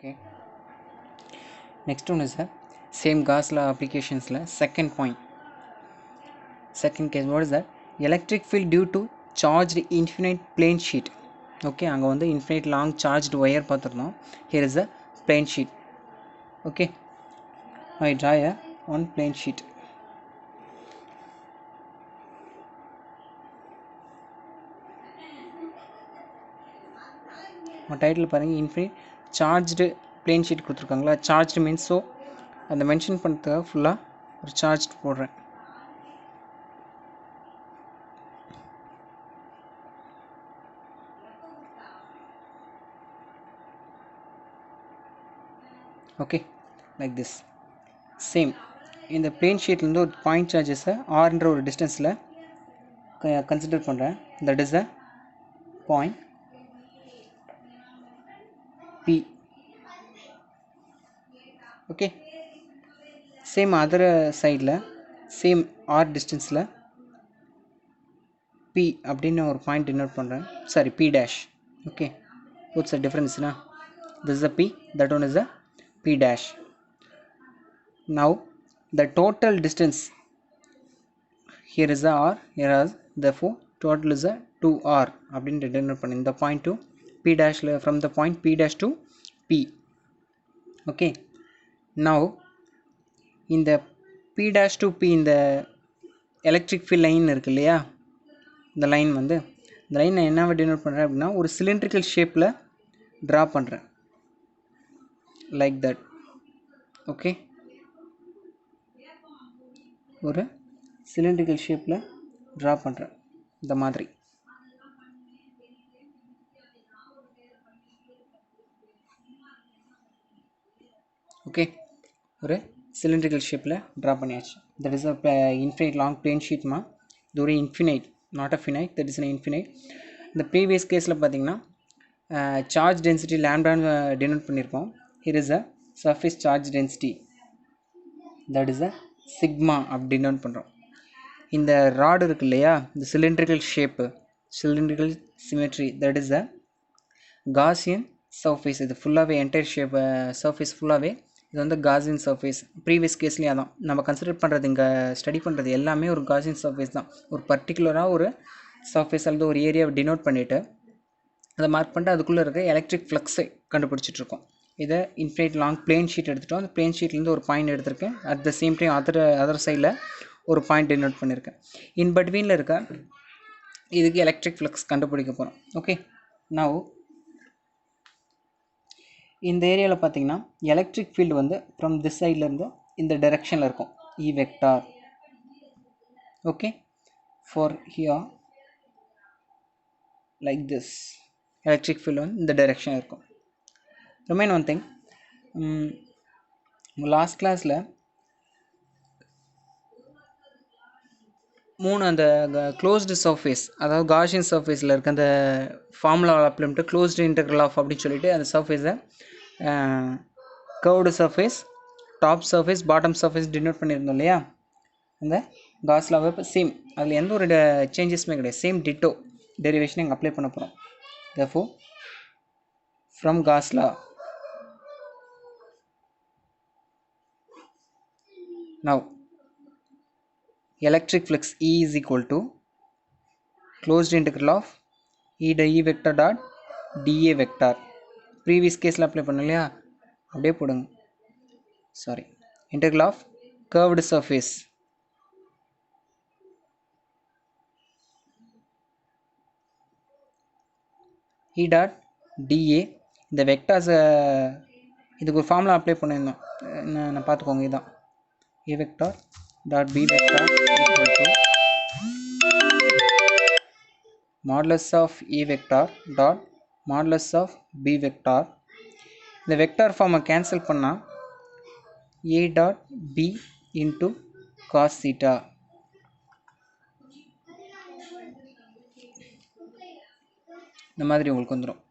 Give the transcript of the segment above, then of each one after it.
Okay. Next one is the same Gauss law applications la second point. Second case, what is that? Electric field due to charged infinite plane sheet. Okay, அங்கே வந்து infinite long charged wire பார்த்துருந்தோம். Here is a plane sheet. Okay, I draw a one plane sheet. Title பாருங்கள், infinite charged plane sheet கொடுத்துருக்காங்களா. Charged means so அந்த mention பண்ணுறதுக்காக ஃபுல்லாக ஒரு charge போடுறேன். Okay, like this. சேம் இந்த பிளேன் ஷீட்லேருந்து ஒரு பாயிண்ட் சார்ஜஸை ஆர்ன்ற ஒரு டிஸ்டன்ஸில் கன்சிடர் பண்ணுறேன். That is a point P. Okay, same other side la same R distance la P அப்படினு ஒரு பாயிண்ட் denote பண்றேன். sorry, P dash. Okay, what's the difference na? This is a P, that one is a P dash. Now the total distance, here is a R, here is therefore total is a 2R அப்படினு denote பண்ணேன். இந்த point to P dash la, from the point P dash to P. Okay, now இந்த P dash to P இந்த electric field line இருக்கு இல்லையா, இந்த line வந்து இந்த லைன் நான் என்ன டினோட் பண்ணுறேன் அப்படின்னா ஒரு சிலிண்ட்ரிக்கல் ஷேப்பில் ட்ரா பண்ணுறேன். Like that. ஓகே, ஒரு சிலிண்ட்ரிக்கல் ஷேப்பில் ட்ரா பண்ணுறேன் இந்த மாதிரி. ஓகே, ஒரு சிலிண்ட்ரிக்கல் ஷேப்பில் ட்ரா பண்ணியாச்சு. That is a infinite long plane ஷீட்மா. இது ஒரு infinite, not a finite, that is an infinite. இந்த ப்ரீவியஸ் கேஸில் பார்த்தீங்கன்னா சார்ஜ் டென்சிட்டி லேம்டான்னு டினோட் பண்ணியிருக்கோம். Here is a surface charge density, that is a sigma அப்படி டினோட் பண்ணுறோம். இந்த ராடு இருக்கு இல்லையா, இந்த cylindrical shape, cylindrical symmetry, that is a Gaussian surface. இது ஃபுல்லாகவே என்டையர் ஷேப் சர்ஃபேஸ் ஃபுல்லாகவே இது வந்து காசியன் சர்ஃபேஸ். ப்ரீவியஸ் கேஸ்லேயே அதான் நம்ம கன்சிடர் பண்ணுறது, இங்கே ஸ்டடி பண்ணுறது எல்லாமே ஒரு காசியன் சர்ஃபேஸ் தான். ஒரு பர்டிகுலராக ஒரு சர்ஃபேஸ் அல்லது ஒரு ஏரியாவை டினோட் பண்ணிவிட்டு அதை மார்க் பண்ணிட்டு அதுக்குள்ளே இருக்க எலக்ட்ரிக் ஃப்ளக்ஸை கண்டுபிடிச்சிட்ருக்கோம். இதை இன்ஃபினைட் லாங் பிளேன் ஷீட் எடுத்துட்டோம். அந்த பிளேன் ஷீட்லேருந்து ஒரு பாயிண்ட் எடுத்திருக்கேன். At the same time other சைடில் ஒரு பாயிண்ட் டினோட் பண்ணியிருக்கேன். இன் பிட்வீனில் இருக்க இதுக்கு எலக்ட்ரிக் ஃப்ளக்ஸ் கண்டுபிடிக்க போகிறோம். ஓகே, நவ் இந்த ஏரியாவில் பார்த்தீங்கன்னா எலக்ட்ரிக் ஃபீல்டு வந்து ஃப்ரம் திஸ் சைட்லேருந்து இந்த டைரெக்ஷனில் இருக்கும், இ vector. Okay, for here like this electric field வந்து இந்த டைரெக்ஷன் இருக்கும். ரிமைன் ஒன் திங், லாஸ்ட் கிளாஸில் 3 அந்த க்ளோஸ்டு சர்ஃபேஸ், அதாவது காஷியன் சர்ஃபேஸில் இருக்க அந்த ஃபார்முலா அப்ளை பண்ணிட்டு க்ளோஸ்டு இன்டெக்ரல் ஆஃப் அப்படின்னு சொல்லிட்டு அந்த சர்ஃபேஸை curved surface, top surface, bottom surface denote பண்ணியிருந்தோம் இல்லையா. அந்த காஸ் லாவை இப்போ சேம், அதில் எந்த ஒரு சேஞ்சஸுமே கிடையாது, சேம் டிட்டோ டெரிவேஷனை இங்கே அப்ளை பண்ண போகிறோம். therefore from Gauss law, now electric flux E is equal to closed integral of E vector dot dA vector. previous caseல அப்ளை பண்ணோம் இல்லையா, அப்படியே போடுங்க. Sorry, integral of curved surface E dot dA. இந்த vectors இதுக்கு ஒரு ஃபார்முலா அப்ளை பண்ணியிருந்தோம், நான் பார்த்துக்கோங்க. இதுதான் A vector dot B vector equal to modulus of A vector dot modulus of B vector. இந்த வெக்டார் ஃபார்மை கேன்சல் பண்ணால் A dot B into cos theta. இந்த மாதிரி உங்களுக்கு வந்துடும்.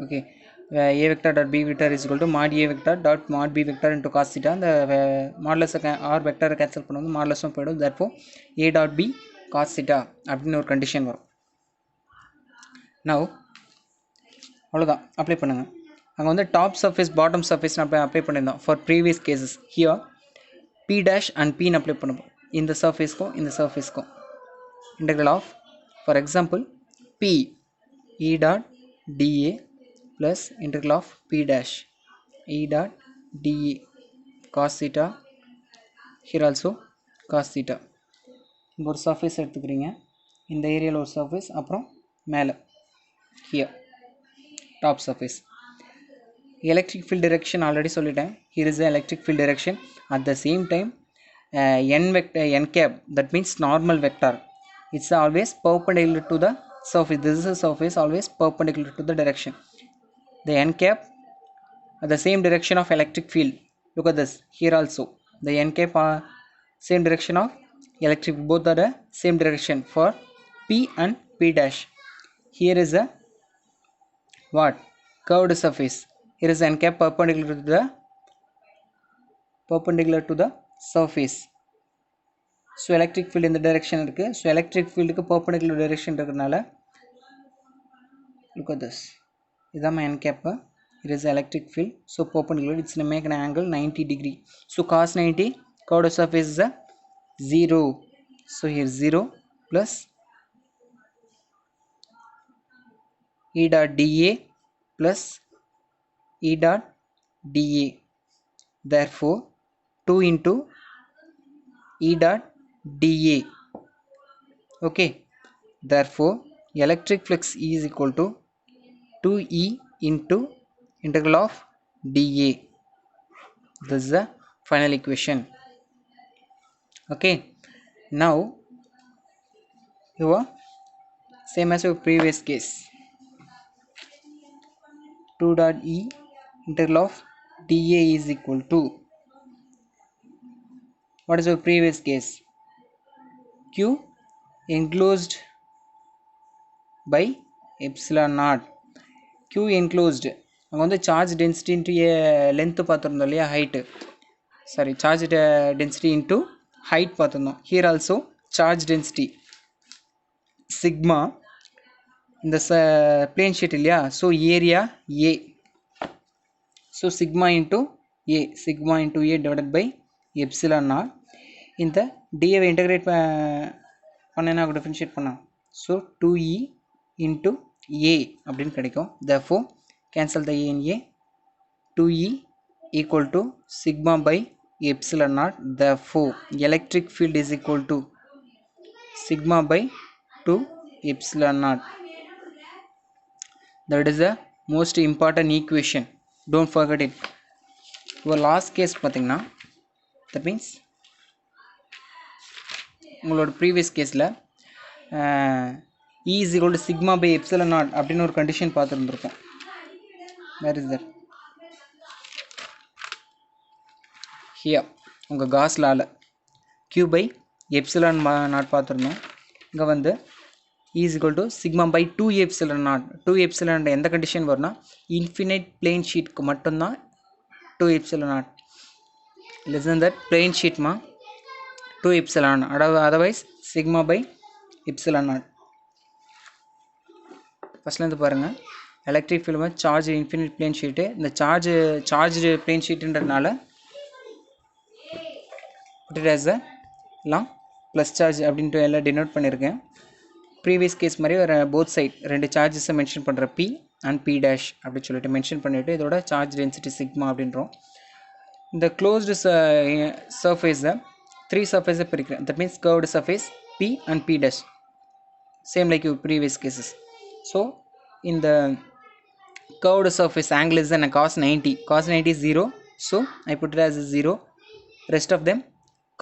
Okay, A vector dot B vector is equal to mod A vector dot mod B vector into cos theta. அந்த மாடுலஸை R வெக்டரை cancel பண்ணும்போது மாடுலஸும் போய்டும். therefore A dot B cos theta அப்படின்னு ஒரு கண்டிஷன் வரும். now அவ்வளோதான், அப்ளை பண்ணுங்கள். அங்கே வந்து top surface bottom surface apply பண்ணியிருந்தோம் for previous cases. Here P dash and பின்னு அப்ளை பண்ணுவோம். இந்த சர்ஃபேஸ்க்கும் இந்த சர்ஃபேஸ்க்கும் integral of, for example, p e dot dA plus integral of p dash e dot dA cos theta, here also cos theta. இங்கே ஒரு surface எடுத்துக்கிறீங்க, இந்த ஏரியாவில் ஒரு சர்ஃபேஸ், அப்புறம் மேலே here top surface. Electric field direction already சொல்லிட்டேன். Here is the electric field direction. At the same time n vector, n cap, that means normal vector, it's always perpendicular to the surface. This is a surface always perpendicular to the direction. The n cap at the same direction of electric field. Look at this, here also the n cap are same direction of electric, both are the same direction for p and p dash. Here is a what, curved surface. Here is n cap perpendicular to the surface. So electric field in the direction இருக்கு. So electric field க்கு perpendicular direction இருக்கறனால, look at this, இதான் n cap. Here is electric field, so perpendicular, it's going to make an angle 90 degree. So cos 90, curved surface is a 0. So here 0 plus E dot dA plus E dot dA. Therefore 2 into E dot dA. Okay, therefore electric flux E is equal to 2E into integral of dA. This is the final equation. Okay, now your same as your previous case, 2 dot E integral of dA is equal to, what is your previous case, Q enclosed by epsilon naught. Q enclosed, அங்கே வந்து charge density into length பார்த்துருந்தோம் இல்லையா, height, sorry charge density into height பார்த்துருந்தோம். Here also charge density sigma, இந்த plane sheet இல்லையா, so area A, so sigma into A, sigma into A divided by epsilon naught. இந்த டிஏவை integrate பண்ணேன்னா differentiate பண்ணலாம், so 2E into A அப்படின்னு கிடைக்கும். therefore cancel the A and A, 2E equal to sigma by epsilon naught. Therefore electric field is equal to sigma by 2 epsilon naught. That is the most important equation, don't forget it. Your last case பார்த்தீங்கன்னா, that means உங்களோட previous கேஸில் E is equal to sigma by epsilon naught அப்படின்னு ஒரு condition பார்த்துருந்துருக்கோம். Where is that? Here உங்கள் Gauss லால Q by epsilon naught பார்த்துருந்தோம். இங்கே வந்து E is equal to sigma by 2 epsilon naught. 2 epsilon எந்த கண்டிஷன் வரும்னா, இன்ஃபினைட் பிளேன் ஷீட்க்கு மட்டும்தான் 2 epsilon naught. Listen that, பிளேன் ஷீட்மா 2 epsilon, otherwise sigma by epsilon naught. ஃபஸ்ட்லேருந்து பாருங்கள், electric field charge infinite plane sheet, இந்த சார்ஜ் பிளேன் ஷீட்டுன்றதுனால இட் ஆஸ் அ எல்லாம் ப்ளஸ் சார்ஜ் அப்படின்ட்டு எல்லாம் டினோட் பண்ணியிருக்கேன். ப்ரீவியஸ் கேஸ் மாதிரி ஒரு போத் சைட் ரெண்டு சார்ஜஸை மென்ஷன் பண்ணுற P அண்ட் P டேஷ் அப்படின்னு சொல்லிட்டு மென்ஷன் பண்ணிவிட்டு இதோட சார்ஜ் டென்சிட்டி சிக்மா அப்படின்றோம். இந்த க்ளோஸ்டு சர்ஃபேஸை 3 சர்ஃபேஸை பிரிக்கிறேன். That means curved surface P and P dash, same like you previous cases. So in the curved surface angle is a cos 90. Cos 90 is 0, so I put it as a 0. Rest of them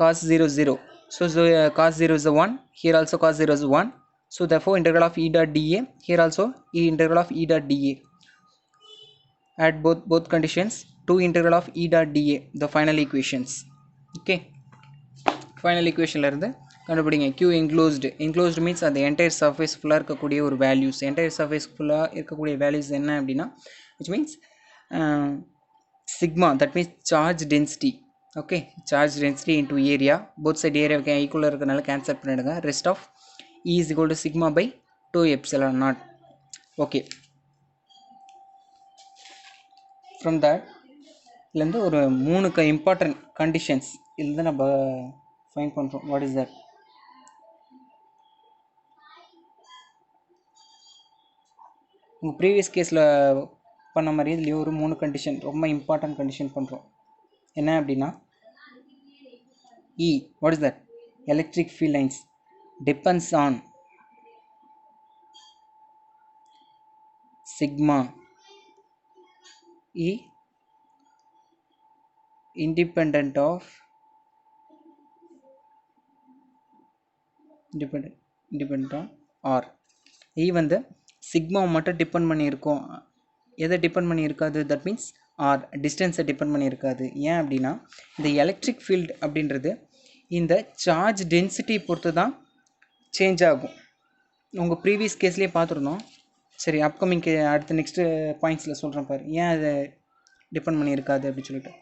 cos 0 0. So cos 0 is a 1. Here also cos 0 is 1. So therefore integral of E dot dA. Here also integral of E dot dA. Add both conditions to integral of E dot dA. The final equations. Okay. Final equation ல இருந்து கண்டுபிடிங்க. Q enclosed means அந்த entire surface ஃபுல்லாக இருக்கக்கூடிய ஒரு values, entire surface ஃபுல்லாக இருக்கக்கூடிய values என்ன அப்படின்னா, which means sigma, that means charge density. Okay, charge density into area, both side area ஈக்குவலாக இருக்கிறனால கேன்சல் பண்ணிடுங்க. rest of E is equal to sigma by 2 epsilon naught. Okay, from that இதுலேருந்து ஒரு 3 important conditions இதுலேருந்து நம்ம fine பண்ணுறோம். What is that? உங்கள் previous கேஸில் பண்ண மாதிரி இதுலேயே ஒரு 3 கண்டிஷன் ரொம்ப இம்பார்ட்டன்ட் கண்டிஷன் பண்ணுறோம். என்ன அப்படின்னா E, what is that? Electric field lines depends on sigma E independent on R. E வந்து சிக்மா மட்டும் டிபெண்ட் பண்ணியிருக்கோம். எதை டிபெண்ட் பண்ணியிருக்காது? தட் மீன்ஸ் ஆர் டிஸ்டன்ஸை டிபெண்ட் பண்ணியிருக்காது. ஏன் அப்படின்னா இந்த எலக்ட்ரிக் ஃபீல்டு அப்படின்றது இந்த சார்ஜ் டென்சிட்டி பொறுத்து தான் சேஞ்ச் ஆகும். உங்கள் ப்ரீவியஸ் கேஸ்லேயே பார்த்துருந்தோம். சரி, அப்கமிங் அடுத்த நெக்ஸ்ட்டு பாயிண்ட்ஸில் சொல்கிறேன் பாரு ஏன் அதை டிபெண்ட் பண்ணியிருக்காது அப்படின்னு சொல்லிட்டு.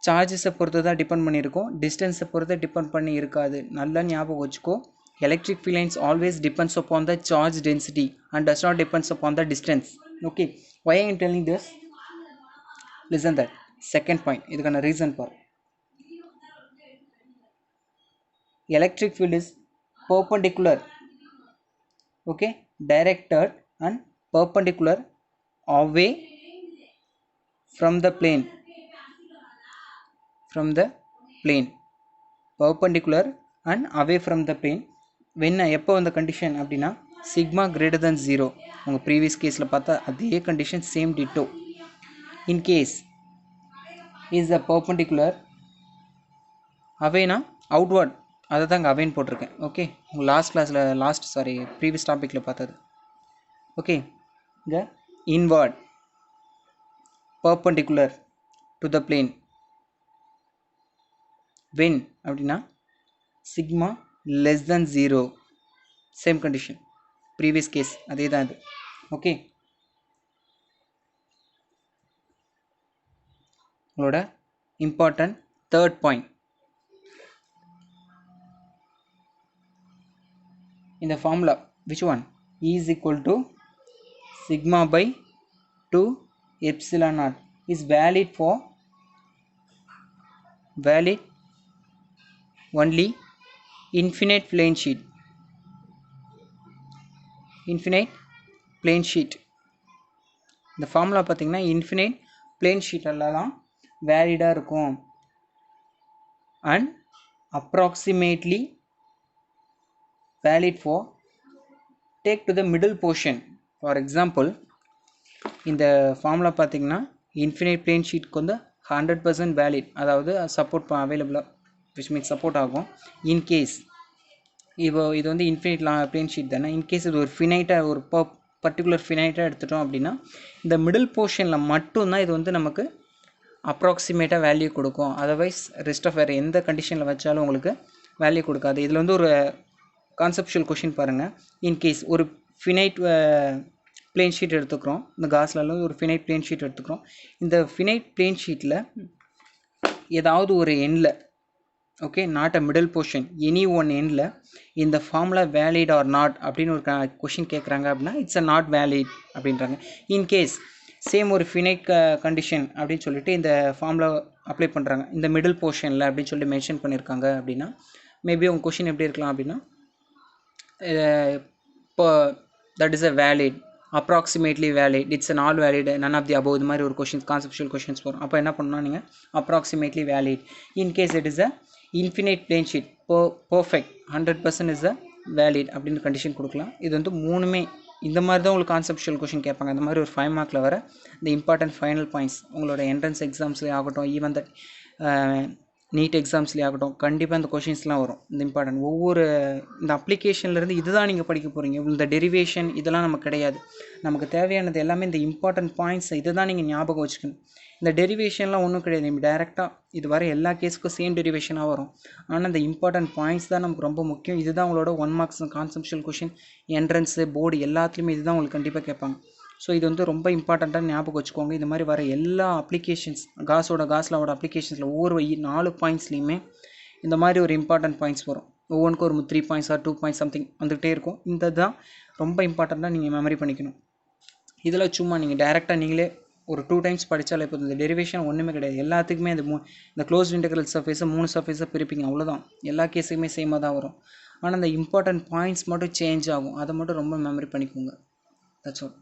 சார்ஜஸை பொறுத்து தான் டிபெண்ட் பண்ணியிருக்கோம், டிஸ்டன்ஸை பொறுத்து டிபெண்ட் பண்ணி இருக்காது. நல்லா ஞாபகம் வச்சுக்கோ. Electric field lines always depends upon the charge density and does not depends upon the distance. Okay, why I am telling this? Listen that second point. இதுக்கான reason பாரு. Electric field is perpendicular, okay, directed and perpendicular away from the plane, perpendicular and away from the plane. எப்போ அந்த condition அப்படின்னா sigma greater than 0. உங்கள் previous கேஸில் பார்த்தா அதே condition same ditto. In case is the perpendicular அவேனா outward, அதை தான் இங்கே அவேன்னு போட்டிருக்கேன். ஓகே, உங்கள் ப்ரீவியஸ் டாப்பிக்கில் பார்த்தது. ஓகே, இங்கே inward perpendicular to the plane when அப்படின்னா sigma less than 0. same condition, previous case அதே தான் இது. ஓகே, உங்களோட important third point. இந்த formula which one? E is equal to sigma by 2 epsilon naught is valid only infinite plane sheet. இந்த formula பார்த்தீங்கன்னா infinite plane ஷீட்டெல்லாம் தான் வேலிடாக இருக்கும் and approximately valid for take to the middle portion. For example இந்த formula பார்த்தீங்கன்னா infinite plane ஷீட்டுக்கு வந்து 100% valid, அதாவது support அவைலபிளாக which means support ஆகும். இன்கேஸ் இது வந்து இன்ஃபினைட் பிளேன் ஷீட் தானே, இன்கேஸ் இது ஒரு ஃபினைட்டாக ஒரு பர்டிகுலர் ஃபினைட்டாக எடுத்துட்டோம் அப்படின்னா இந்த மிடில் போர்ஷனில் மட்டும்தான் இது வந்து நமக்கு அப்ராக்சிமேட்டாக வேல்யூ கொடுக்கும். அதர்வைஸ் ரெஸ்ட் ஆஃப் வேறு எந்த கண்டிஷனில் வச்சாலும் உங்களுக்கு வேல்யூ கொடுக்காது. இதில் வந்து ஒரு கான்செப்ஷுவல் கொஷின் பாருங்கள். இன்கேஸ் ஒரு ஃபினைட் பிளேன் ஷீட் எடுத்துக்கிறோம், இந்த காஸ்லாம் ஒரு ஃபினைட் பிளேன் ஷீட் எடுத்துக்கிறோம். இந்த ஃபினைட் பிளேன் ஷீட்டில் ஏதாவது ஒரு எண்ணில், okay, not a middle portion, any one எண்டில் இந்த ஃபார்முலா வேலிட் ஆர் நாட் அப்படின்னு ஒரு கொஷின் கேட்குறாங்க அப்படின்னா இட்ஸ் அ நாட் வேலிட் அப்படின்றாங்க. இன்கேஸ் சேம் ஒரு ஃபினைட் கண்டிஷன் அப்படின்னு சொல்லிட்டு இந்த ஃபார்முலா அப்ளை பண்ணுறாங்க இந்த மிடில் போர்ஷனில் அப்படின்னு சொல்லி மென்ஷன் பண்ணியிருக்காங்க அப்படின்னா மேபி உங்கள் கொஷின் எப்படி இருக்கலாம் அப்படின்னா இப்போ that is a valid, approximately valid, it's not valid, none of the above, இது மாதிரி ஒரு கொஷின்ஸ் கான்செப்ஷுவல் கொஷின்ஸ் வரும். அப்போ என்ன பண்ணணும்னா நீங்கள் approximately valid. In case it is a infinite plane sheet perfect 100% is a valid அப்படின்னு கண்டிஷன் கொடுக்கலாம். இது வந்து மூணுமே இந்த மாதிரி தான் உங்களுக்கு கான்செப்ஷுவல் கொஷின் கேட்பாங்க. இந்த மாதிரி ஒரு 5 மார்க்கில் வர இந்த இம்பார்ட்டன்ட் ஃபைனல் பாயிண்ட்ஸ் உங்களோட என்ட்ரன்ஸ் எக்ஸாம்ஸ்லேயே ஆகட்டும், ஈவன் தட் நீட் எக்ஸாம்ஸ்லேயே ஆகட்டும், கண்டிப்பாக இந்த கொஷின்ஸ்லாம் வரும். இந்த இம்பார்ட்டன்ட் ஒவ்வொரு இந்த அப்ளிகேஷன்லேருந்து இதுதான் நீங்கள் படிக்க போகிறீங்க. இந்த டெரிவேஷன் இதெல்லாம் நமக்கு கிடையாது. நமக்கு தேவையானது எல்லாமே இந்த இம்பார்ட்டன்ட் பாயிண்ட்ஸ் இதை தான் நீங்கள் ஞாபகம் வச்சுக்கணும். இந்த டெரிவேஷன்லாம் ஒன்றும் கிடையாது. நம்ம டேரெக்டாக இது வர எல்லா கேஸுக்கும் சேம் டெரிவேஷனாக வரும். ஆனால் இந்த இம்பார்ட்டன்ட் பாயிண்ட்ஸ் தான் நமக்கு ரொம்ப முக்கியம். இதுதான் உங்களோட 1 marks conceptual question, entrance, board எல்லாத்துலேயுமே இதுதான் உங்களுக்கு கண்டிப்பாக கேட்பாங்க. ஸோ இது வந்து ரொம்ப இம்பார்ட்டண்ட்டாக ஞாபகம் வச்சுக்கோங்க. இந்த மாதிரி வர எல்லா அப்ளிகேஷன்ஸ் காஸ்லாவோட அப்ளிகேஷன்ஸில் ஒவ்வொரு 4 பாயிண்ட்ஸ்லேயுமே இந்த மாதிரி ஒரு இம்பார்ட்டன்ட் பாயிண்ட்ஸ் வரும். ஒவ்வொன்றுக்கும் ஒரு 3 பாயிண்ட்ஸ் ஆர் 2 பாயிண்ட்ஸ் சம்திங் வந்துகிட்டே இருக்கும். இந்த தான் ரொம்ப இம்பார்ட்டண்ட்டாக நீங்கள் மெமரி பண்ணிக்கணும். இதில் சும்மா நீங்கள் டைரெக்டாக நீங்களே ஒரு 2 டைம்ஸ் படித்தாலே போதும். இந்த டெரிவேஷன் ஒன்றுமே கிடையாது. எல்லாத்துக்குமே இந்த க்ளோஸ்ட் இன்டெக்ரல் சர்ஃபேஸை 3 சர்ஃபேஸாக பிரிப்பீங்க, அவ்வளோதான். எல்லா கேஸுக்குமே சேமாக தான் வரும். ஆனால் இந்த இம்பார்ட்டன்ட் பாயிண்ட்ஸ் மட்டும் சேஞ்ச் ஆகும். அதை மட்டும் ரொம்ப மெமரி பண்ணிக்கோங்க. That's all.